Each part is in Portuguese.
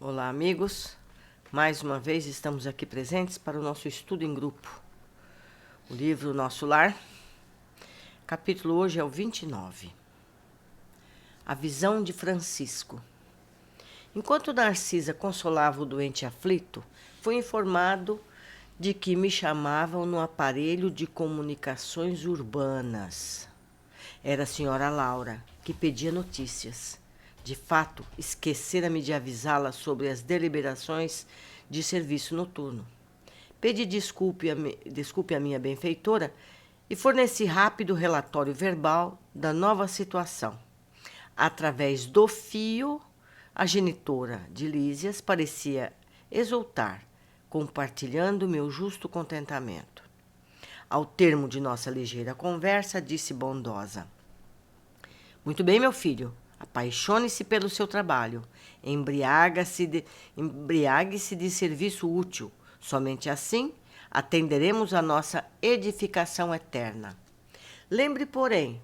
Olá, amigos. Mais uma vez estamos aqui presentes para o nosso estudo em grupo. O livro Nosso Lar. Capítulo hoje é o 29. A visão de Francisco. Enquanto Narcisa consolava o doente aflito, fui informado de que me chamavam no aparelho de comunicações urbanas. Era a senhora Laura, que pedia notícias. De fato, esquecera-me de avisá-la sobre as deliberações de serviço noturno. Pedi desculpe a minha benfeitora e forneci rápido relatório verbal da nova situação. Através do fio, a genitora de Lísias parecia exultar, compartilhando meu justo contentamento. Ao termo de nossa ligeira conversa, disse bondosa: "Muito bem, meu filho. Apaixone-se pelo seu trabalho. Embriague-se de serviço útil. Somente assim atenderemos a nossa edificação eterna. Lembre, porém,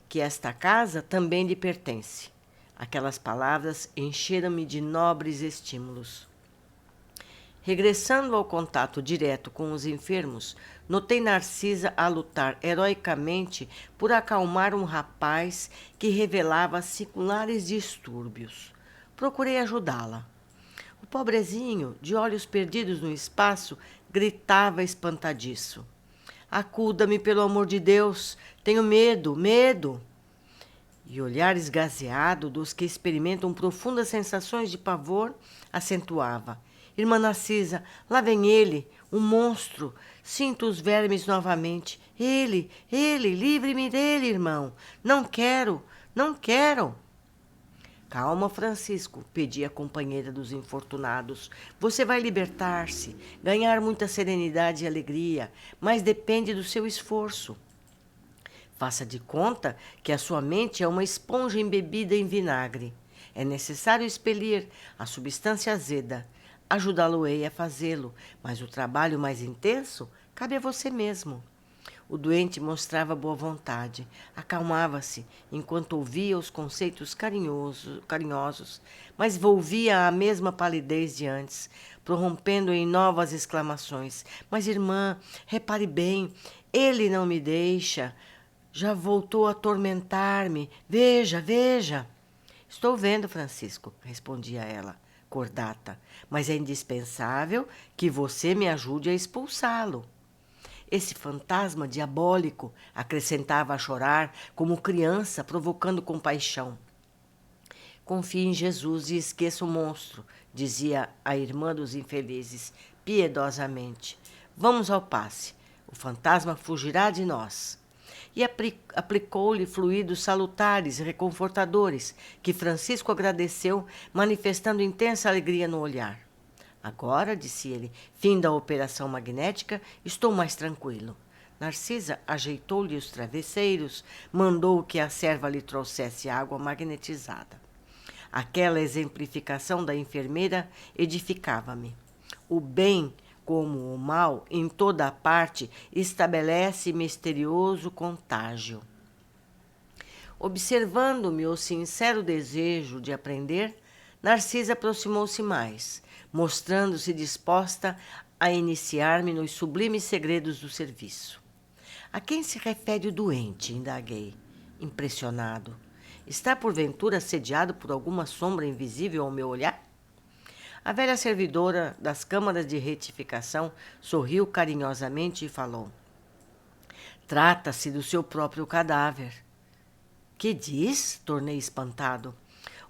que esta casa também lhe pertence." Aquelas palavras encheram-me de nobres estímulos. Regressando ao contato direto com os enfermos, notei Narcisa a lutar heroicamente por acalmar um rapaz que revelava singulares distúrbios. Procurei ajudá-la. O pobrezinho, de olhos perdidos no espaço, gritava espantadiço: "Acuda-me, pelo amor de Deus! Tenho medo, medo!" E o olhar esgazeado dos que experimentam profundas sensações de pavor acentuava: "Irmã Narcisa, lá vem ele, um monstro. Sinto os vermes novamente. Ele, livre-me dele, irmão. Não quero, não quero." "Calma, Francisco", pedia a companheira dos infortunados. "Você vai libertar-se, ganhar muita serenidade e alegria, mas depende do seu esforço. Faça de conta que a sua mente é uma esponja embebida em vinagre. É necessário expelir a substância azeda. Ajudá-lo-ei a fazê-lo, mas o trabalho mais intenso cabe a você mesmo." O doente mostrava boa vontade, acalmava-se enquanto ouvia os conceitos carinhosos, mas volvia à mesma palidez de antes, prorrompendo em novas exclamações: "Mas, irmã, repare bem, ele não me deixa. Já voltou a atormentar-me. Veja, veja." "Estou vendo, Francisco", respondia ela, cordata, "mas é indispensável que você me ajude a expulsá-lo." "Esse fantasma diabólico", acrescentava a chorar, como criança provocando compaixão. "Confie em Jesus e esqueça o monstro", dizia a irmã dos infelizes, piedosamente. "Vamos ao passe. O fantasma fugirá de nós." E aplicou-lhe fluidos salutares e reconfortadores, que Francisco agradeceu, manifestando intensa alegria no olhar. "Agora", disse ele, "fim da operação magnética, estou mais tranquilo." Narcisa ajeitou-lhe os travesseiros, mandou que a serva lhe trouxesse água magnetizada. Aquela exemplificação da enfermeira edificava-me. O bem, como o mal, em toda a parte, estabelece misterioso contágio. Observando-me o sincero desejo de aprender, Narcisa aproximou-se mais, mostrando-se disposta a iniciar-me nos sublimes segredos do serviço. "A quem se refere o doente?" indaguei, impressionado. "Está porventura assediado por alguma sombra invisível ao meu olhar?" A velha servidora das câmaras de retificação sorriu carinhosamente e falou: "Trata-se do seu próprio cadáver." "Que diz?" tornei espantado.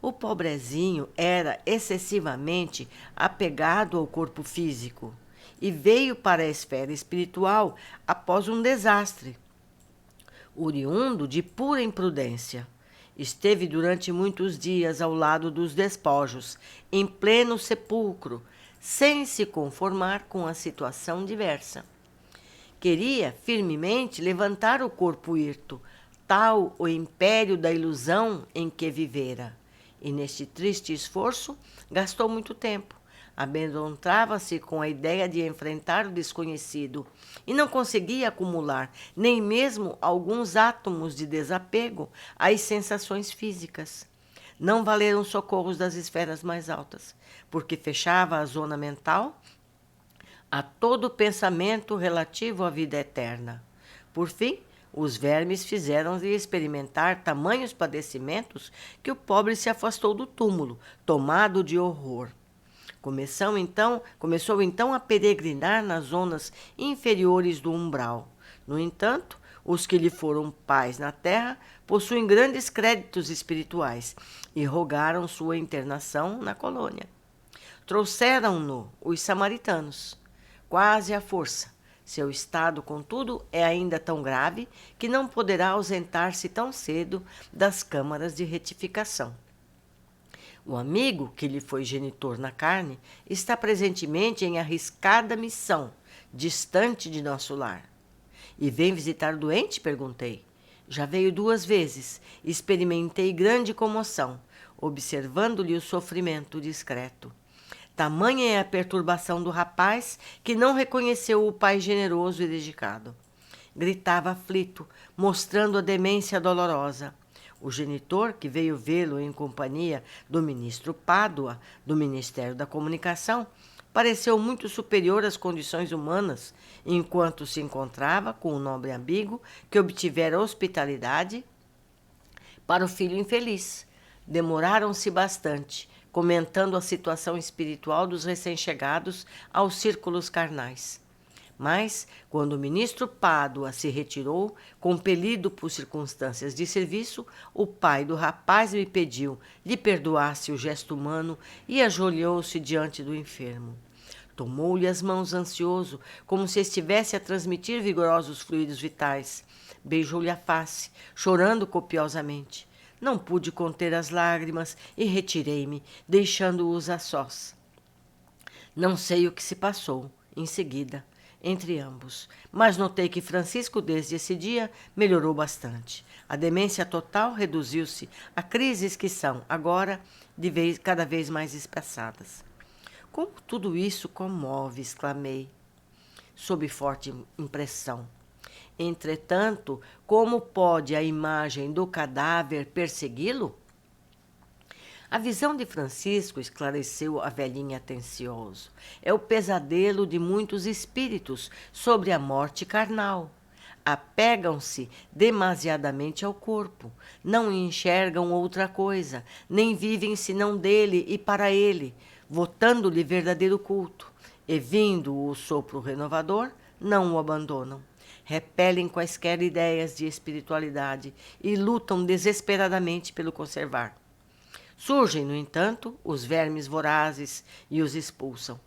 O pobrezinho era excessivamente apegado ao corpo físico e veio para a esfera espiritual após um desastre, oriundo de pura imprudência. Esteve durante muitos dias ao lado dos despojos, em pleno sepulcro, sem se conformar com a situação diversa. Queria firmemente levantar o corpo hirto, tal o império da ilusão em que vivera. E neste triste esforço gastou muito tempo. Amedrontava-se com a ideia de enfrentar o desconhecido e não conseguia acumular nem mesmo alguns átomos de desapego às sensações físicas. não valeram socorros das esferas mais altas, porque fechava a zona mental a todo pensamento relativo à vida eterna. Por fim, os vermes fizeram-lhe experimentar tamanhos padecimentos que o pobre se afastou do túmulo, tomado de horror. Começou então a peregrinar nas zonas inferiores do umbral. No entanto, os que lhe foram pais na terra possuem grandes créditos espirituais e rogaram sua internação na colônia. Trouxeram-no os samaritanos, quase à força. Seu estado, contudo, é ainda tão grave que não poderá ausentar-se tão cedo das câmaras de retificação. O amigo, que lhe foi genitor na carne, está presentemente em arriscada missão, distante de nosso lar. E vem visitar o doente? Perguntei. Já veio 2 vezes. Experimentei grande comoção, observando-lhe o sofrimento discreto. Tamanha é a perturbação do rapaz que não reconheceu o pai generoso e dedicado. Gritava aflito, mostrando a demência dolorosa. O genitor, que veio vê-lo em companhia do ministro Pádua, do Ministério da Comunicação, pareceu muito superior às condições humanas, enquanto se encontrava com o nobre amigo que obtivera hospitalidade para o filho infeliz. Demoraram-se bastante, comentando a situação espiritual dos recém-chegados aos círculos carnais. Mas, quando o ministro Pádua se retirou, compelido por circunstâncias de serviço, o pai do rapaz me pediu lhe perdoasse o gesto humano e ajoelhou-se diante do enfermo. Tomou-lhe as mãos ansioso, como se estivesse a transmitir vigorosos fluidos vitais. Beijou-lhe a face, chorando copiosamente. Não pude conter as lágrimas e retirei-me, deixando-os a sós. Não sei o que se passou, em seguida, entre ambos, mas notei que Francisco, desde esse dia, melhorou bastante. A demência total reduziu-se a crises que são, agora, cada vez mais espaçadas. Como tudo isso comove, exclamei, sob forte impressão. Entretanto, como pode a imagem do cadáver persegui-lo? A visão de Francisco esclareceu a velhinha atencioso. É o pesadelo de muitos espíritos sobre a morte carnal. Apegam-se demasiadamente ao corpo, não enxergam outra coisa, nem vivem senão dele e para ele, votando-lhe verdadeiro culto. E vindo o sopro renovador, não o abandonam. Repelem quaisquer ideias de espiritualidade e lutam desesperadamente pelo conservar. Surgem, no entanto, os vermes vorazes e os expulsam.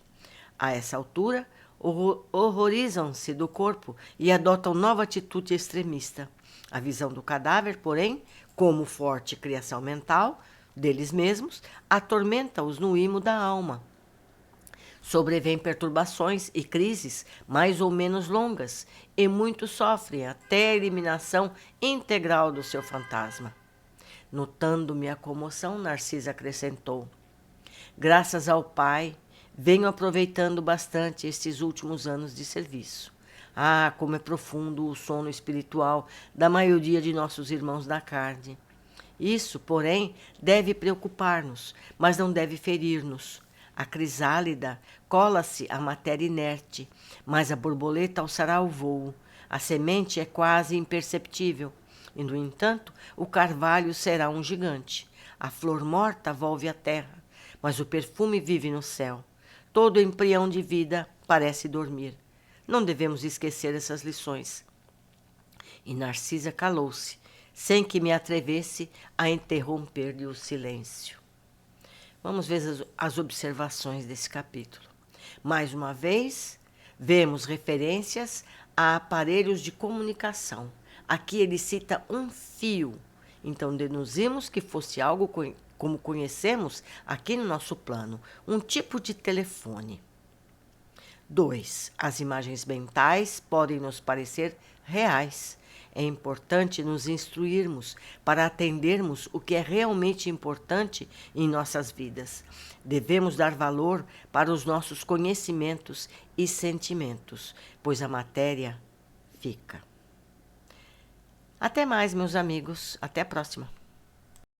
A essa altura, horrorizam-se do corpo e adotam nova atitude extremista. A visão do cadáver, porém, como forte criação mental deles mesmos, atormenta-os no imo da alma. Sobrevêm perturbações e crises mais ou menos longas, e muitos sofrem até a eliminação integral do seu fantasma. Notando-me a comoção, Narcisa acrescentou: graças ao Pai, venho aproveitando bastante estes últimos anos de serviço. Ah, como é profundo o sono espiritual da maioria de nossos irmãos da carne. Isso, porém, deve preocupar-nos, mas não deve ferir-nos. A crisálida cola-se à matéria inerte, mas a borboleta alçará o vôo. A semente é quase imperceptível. E, no entanto, o carvalho será um gigante. A flor morta volve à terra, mas o perfume vive no céu. Todo embrião de vida parece dormir. Não devemos esquecer essas lições. E Narcisa calou-se, sem que me atrevesse a interromper-lhe o silêncio. Vamos ver as observações desse capítulo. Mais uma vez, vemos referências a aparelhos de comunicação. Aqui ele cita um fio. Então, deduzimos que fosse algo como conhecemos aqui no nosso plano, um tipo de telefone. 2. As imagens mentais podem nos parecer reais. É importante nos instruirmos para atendermos o que é realmente importante em nossas vidas. Devemos dar valor para os nossos conhecimentos e sentimentos, pois a matéria fica. Até mais, meus amigos. Até a próxima.